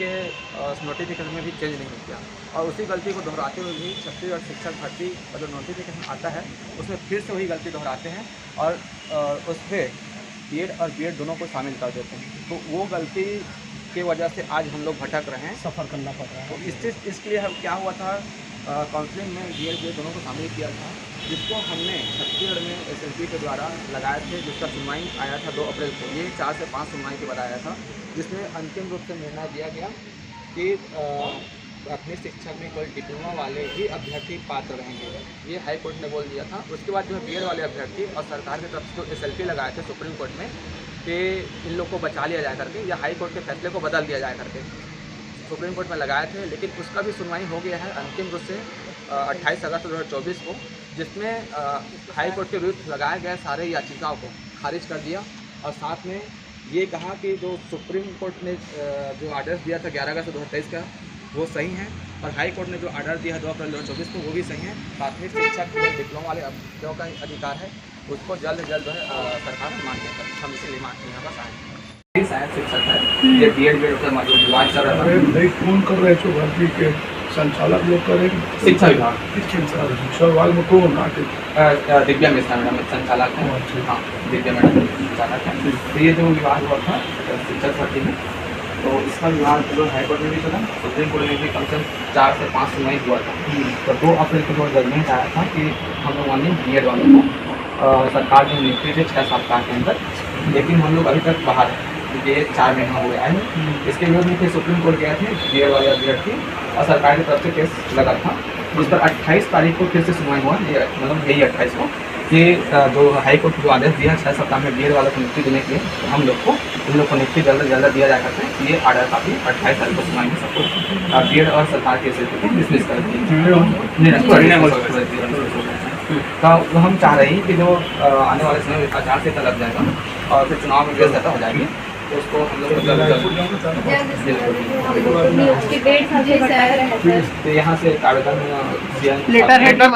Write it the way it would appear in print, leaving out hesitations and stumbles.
के नोटिफिकेशन में भी चेंज नहीं किया और उसी गलती को दोहराते हुए भी छत्तीसगढ़ शिक्षक भर्ती का जो नोटिफिकेशन आता है उसमें फिर से वही गलती दोहराते हैं और उसमें बीएड और बीएड दोनों को शामिल कर देते हैं। तो वो गलती की वजह से आज हम लोग भटक रहे हैं, सफ़र करना पड़ रहा है। तो इसलिए हम क्या हुआ था, काउंसलिंग में बीएड दोनों को शामिल किया था, जिसको हमने छत्तीसगढ़ में एसएसबी के द्वारा लगाए थे, जिसका सुनवाई आया था 2 अप्रैल को। ये 4 से 5 सुनवाई के बाद आया था, जिसमें अंतिम रूप से निर्णय दिया गया कि प्राथमिक शिक्षा में केवल डिप्लोमा वाले ही अभ्यर्थी पात्र रहेंगे। ये हाई कोर्ट ने बोल दिया था। उसके बाद जो है बीएड वाले अभ्यर्थी और सरकार की तरफ से जो एसएलपी लगाए थे सुप्रीम कोर्ट में कि इन लोग को बचा लिया जाए करके, या हाई कोर्ट के फैसले को बदल दिया जाए करके सुप्रीम कोर्ट में लगाए थे, लेकिन उसका भी सुनवाई हो गया है अंतिम रूप से 28 अगस्त 2024 को, जिसमें हाई कोर्ट के विरुद्ध लगाए गए सारे याचिकाओं को खारिज कर दिया और साथ में ये कहा कि जो सुप्रीम कोर्ट ने जो आदेश दिया था 11 अगस्त 2023 का वो सही है और हाई कोर्ट ने जो आर्डर दिया है 2 अप्रैल 2024 को वो भी सही है। प्राथमिक शिक्षा के डिप्लोमा वाले जो का अधिकार है उसको जल्द से जल्द जो है सरकार मान्य करे। हम इसीलिए यहाँ पर आए शायद शिक्षक है, ये बीएड विवाद चल रहा है। फोन कर रहे थे भर्ती के संचालक लोग करें शिक्षा विभाग शिक्षा विभाग में कौन आके दिव्या मिश्रा मैडम संचालक है। हाँ, दिव्या मैडम संचालक है। तो ये जो विवाद हुआ था शिक्षक भर्ती में, तो इसका विवाद जो हाई कोर्ट में भी चला, सुप्रीम कोर्ट में भी कम से कम 4 से 5 सुनवाई हुआ था। तो 2 अप्रैल को जो जजमेंट आया था कि हम लोग वाले बीएड वालों को सरकार ने नियुक्ति दी 6 सप्ताह के अंदर, लेकिन हम लोग अभी तक बाहर हैं, ये 4 महीना हो गया है। इसके विरोध में फिर सुप्रीम कोर्ट गए थे बीएड वाले अभ्यर्थी और सरकार की तरफ से केस लगा था, जिस पर 28 तारीख को फिर से सुनवाई हुआ, मतलब यही 28 को, कि जो हाई कोर्ट को जो आदेश दिया 6 सप्ताह में बीएड वालों को नियुक्ति देने के लिए, तो हम लोग को इन लोग को नियुक्ति जल्द से जल्द दिया जा सकता है। ये आर्डर काफ़ी 28 तारीख को सुनवाई में सबको बीएड और सरकार के को डिसमिस कर तो हम चाह रहे हैं कि जो आने वाले समय में आचार संहिता लग जाएगा और फिर चुनाव में व्यवस्था हो जाएगी, तो उसको हम लोग तो यहाँ से आवेदन